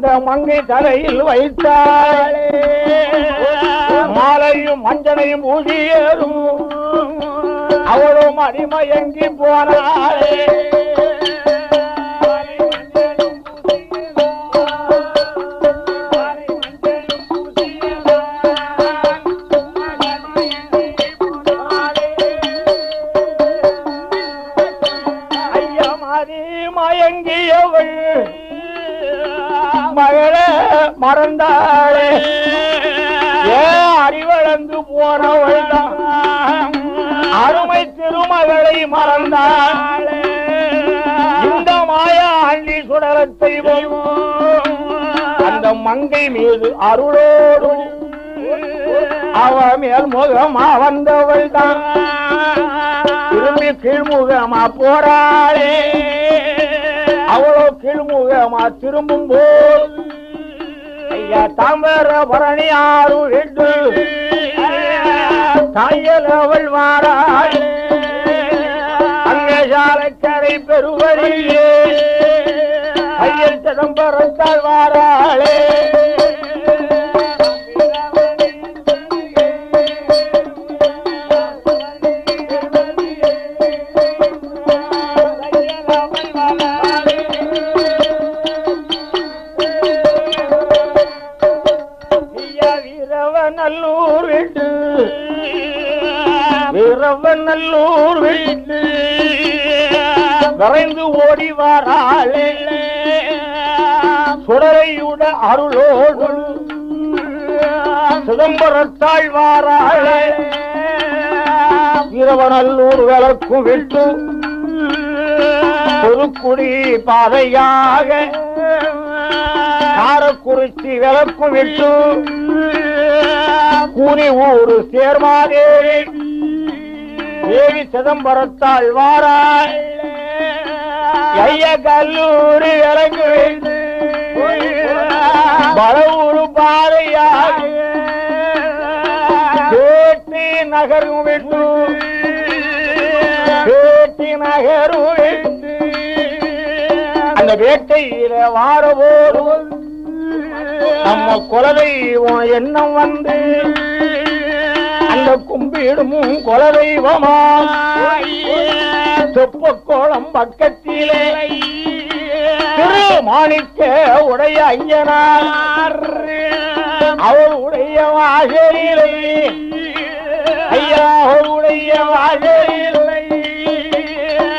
அந்த மங்கை தலையில் வைத்தாளே மாலையும் மஞ்சனையும் ஊதியரும் அவளும் அடிமயங்கி போனாளே மயங்கியவள் மகள மறந்தாளே அறிவளந்து போனவள் தான் அருமை திருமகளை மறந்தாளே இந்த மாயா அள்ளி சுடரத்தை அந்த மங்கை மீது அருளோடு அவ மேல் முகமா வந்தவள் தான் திரும்பி கீழ்முகமா போறாளே அவளோ கீழ்முகமா திரும்பும் போது ஐயா தாம்பர பரணி ஆறு எட்டு தாயல் அவள் மாறாளே அங்கே சாலைக்கரை பெருவழியே ஐயல் சிதம்பரத்தால் வாராளே நல்லூர் வீட்டு விரைந்து ஓடி வாராளே சுடரையுட அருளோடு சிதம்பரத்தாள் வாராளே இரவநல்லூர் விளக்கும் விட்டு புதுக்குடி பாதையாக காரக்குறிச்சி விளக்கும் விட்டு கூனி ஊரு சேர்மாதேவி தேவி சிதம்பரத்தாள் வாராள் ஐய கல்லூரி இறங்கு பலவூரு பாறையாக பேட்டி நகரும் விட்டு பேட்டி நகரும் விட்டு அந்த வேட்டையில வாரபோது நம்ம குலதெய்வம் எண்ணம் வந்து அந்த கும்பிடும் குலதெய்வமா சொப்பக்கோளம் பக்கத்திலே திரு மாணிக்க உடைய ஐயனார் அவருடைய வாசலிலே ஐயா அவருடைய வாசலிலே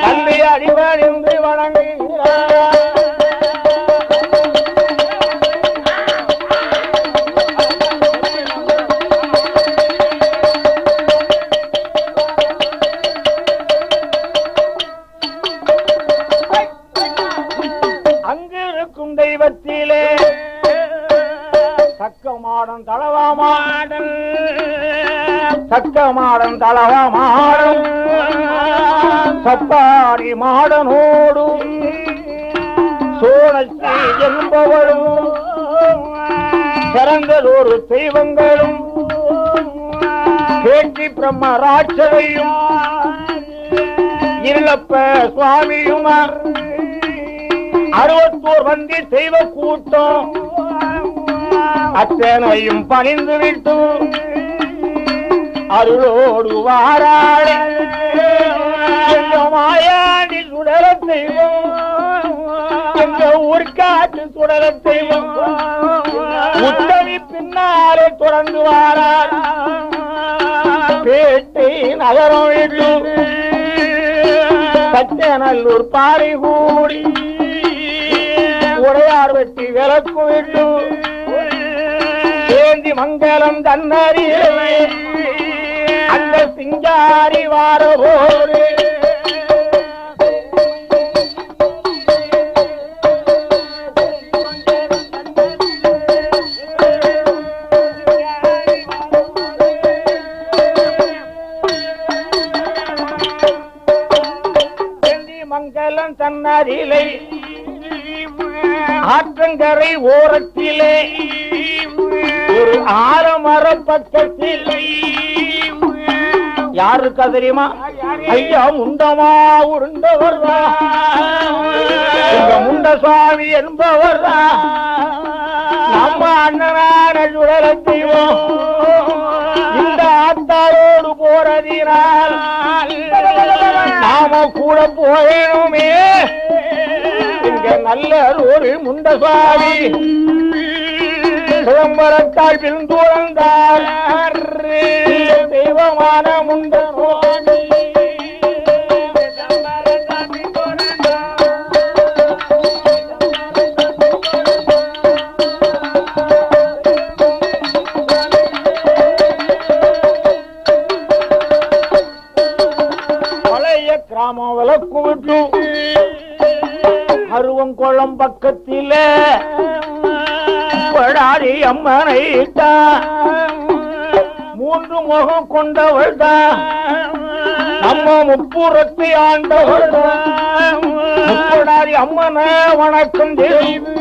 தந்தை அடிவணிந்து வணங்குகிறார் தெய்வத்திலே சக்கமாடன் தளவாமாடன் சக்கமாடன் தளவாமாடன் சப்பாரி மாடனோடு சோழச்சி என்பவளும் சிறந்ததொரு தெய்வங்களும் பேட்டி பிரம்மராட்சதையும் இல்லப்ப சுவாமியும் 61 வந்தி தெய்வ கூட்டம் அத்தனையும் பணிந்து விட்டு அருளோடு வாராளே மாயாண்டி சுடர தெய்வம் எங்க ஊர்காட்டு சுடர தெய்வம் உத்தமி பின்னாலே தொடர்ந்து வாராள் பேட்டை நகரம் விட்டு சத்தியநல்லூர் பாறை கூடி உடையார் வெட்டி விளக்கு விட்டு சேந்தி மங்கலம் தன்னறியே அந்த சிங்காரி வாரபோரு சேந்தி மங்கலம் தன்னறிலை ஆற்றங்கரை ஓரத்திலே ஒரு ஆலமர பக்கத்தில் யாரு இருக்கா தெரியுமா? ஐயா முண்டமா உருண்டவர் முண்ட சுவாமி என்பவர் நம்ம அண்ணனான சுடலை செய்வோம். இந்த ஆத்தாரோடு போறதினால் நாம கூட போயணுமே. இங்க நல்ல ஒரு முண்ட சுவாமி சிதம்பரத்தால் பின்தூழ்ந்தார் தெய்வமான முண்ட சுவாமி. பழைய கிராமம் விளக்கு விட்டு அருவங்குளம் பக்கத்தில படாரி அம்மனை மூன்று முகம் கொண்டவள் தான் நம்ம முப்புறத்தை ஆண்டவள் முப்படாரி அம்மனை வணக்கம் செய்து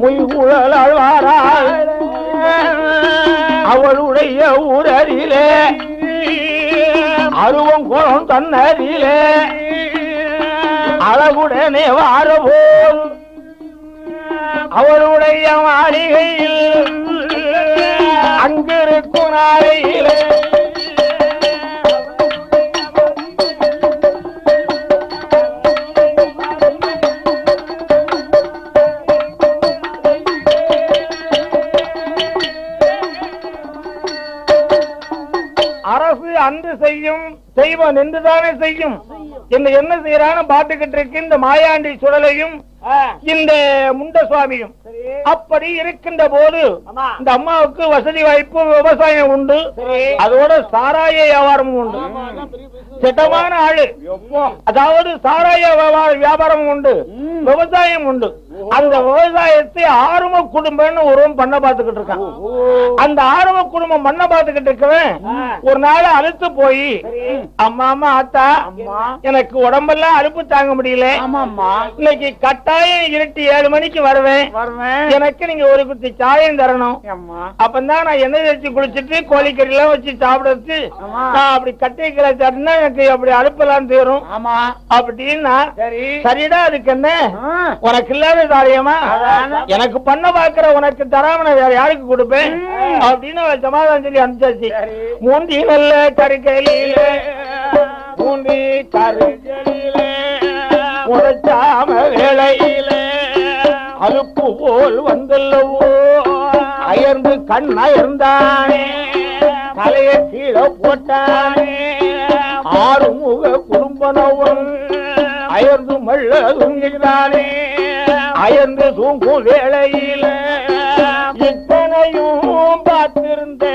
முய்குழல் வாராள். அவளுடைய ஊரறிலே அருவங்குளம் தன்னறிலே அழகுடனே வாரபோல் அவருடைய மாளிகையில் அங்கிருக்கும் நாளையிலே அரசு அன்று செய்யும் செய்வன் என்றுதானே செய்யும். என்ன செய்யறான்னு பாத்துக்கிட்டு இருக்கு இந்த மாயாண்டி சுடலையும் இந்த முண்ட சுவாமியும். அப்படி இருக்கின்ற போது இந்த அம்மாவுக்கு வசதி வாய்ப்பு விவசாயம் உண்டு, அதோட சாராய வியாபாரமும் உண்டு. திட்டமான ஆளு, அதாவது சாராய வியாபாரம் உண்டு, விவசாயம் உண்டு. அந்த விவசாயத்தை ஆரம்ப குடும்பம்னு ஒருவன் பண்ண பாத்துக்கிட்டு இருக்கான். அந்த ஆரம்ப குடும்பம் பண்ண பாத்துக்கிட்டு இருக்கவன் ஒரு நாள் அழுத்து போய் அம்மா அம்மா ஆத்தா எனக்கு உடம்பெல்லாம் அலுப்பு தாங்க முடியல, இன்னைக்கு கட்டாயம் இருட்டி 7 மணிக்கு வருவேன், எனக்கு நீங்க ஒரு குத்தி சாயம் தரணும். அப்பதான் நான் எண்ணெய் வச்சு குளிச்சுட்டு கோழிக்கறி எல்லாம் வச்சு சாப்பிடுறது நான் அப்படி கட்டைகளை தரணும், எனக்கு அப்படி அலுப்பெல்லாம் தீரும் அப்படின்னா சரிடா. அதுக்கு என்ன உனக்கு இல்லாத காரியமா, எனக்கு பண்ண பாக்குற உனக்கு தராம நான் வேற யாருக்கு கொடுப்பேன் அப்படின்னு சமாதானம் சொல்லி அனுப்பிச்சாச்சு. மூந்தி நல்ல கருக்கையில மூந்தி கருக்கையில உடைச்சாம வேளையில அலுப்பு போல் வந்தல்லவோ அயர்ந்து கண் அயர்ந்தானே தலையை கீழே போட்டானே ஆறுமுக குடும்பனவன் அயர்ந்து மள்ள தூங்குகிறானே. அயர்ந்து தூங்கும் வேளையில இத்தனையும் பார்த்திருந்த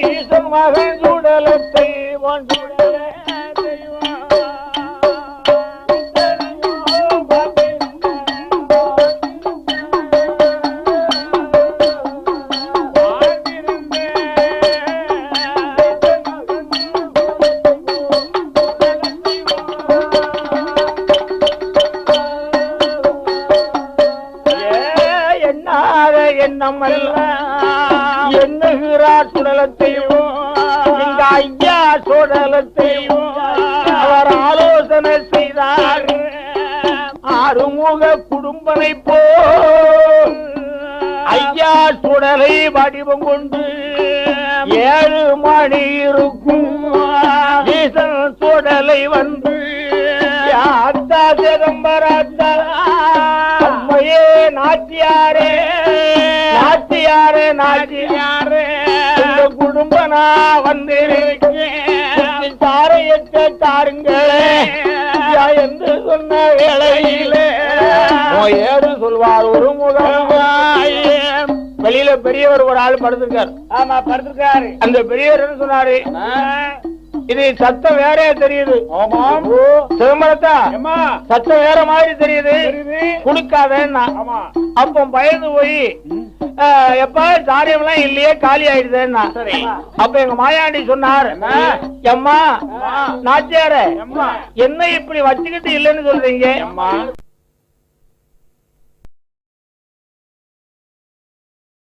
ஈசன் மகன் சுடலத்தை எண்ணுகிறார் சுடலத்தையும் இந்த ஐயா சுடலத்தையும் அவர் ஆலோசனை செய்தார். ஆறுமுக குடும்பனை போ ஐயா சுடலை வடிவம் கொண்டு 7 மணி இருக்கும் ஈசன் சுடலை வந்து அத்தா சிதம்பரத்தா அம்மையே நாச்சியாரே நாச்சியாரே நாச்சியாரே இந்த குடும்பனா வந்திருக்கேன் தாரையற்ற தாருங்களே என்று சொன்ன வேளையிலே ஏறு சொல்வார் ஒரு முகமாய். வெளியில பெரியவர் ஒரு ஆள் படுத்திருக்காரு. ஆமா படுத்திருக்காரு. அந்த பெரியவர் என்ன சொன்னாரு, இது சத்தம் வேற தெரியுது. சிதம்பரத்தா சத்தம் வேற மாதிரி தெரியுது, குடுக்காதேன்னா. அப்போ பயந்து போய் எப்ப சாரியம் எல்லாம் இல்லையே காலி ஆயிடுதுன்னா. அப்ப எங்க மாயாண்டி சொன்னார், எம்மா நாச்சியார என்ன இப்படி வச்சுக்கிட்டு இல்லைன்னு சொல்றீங்க,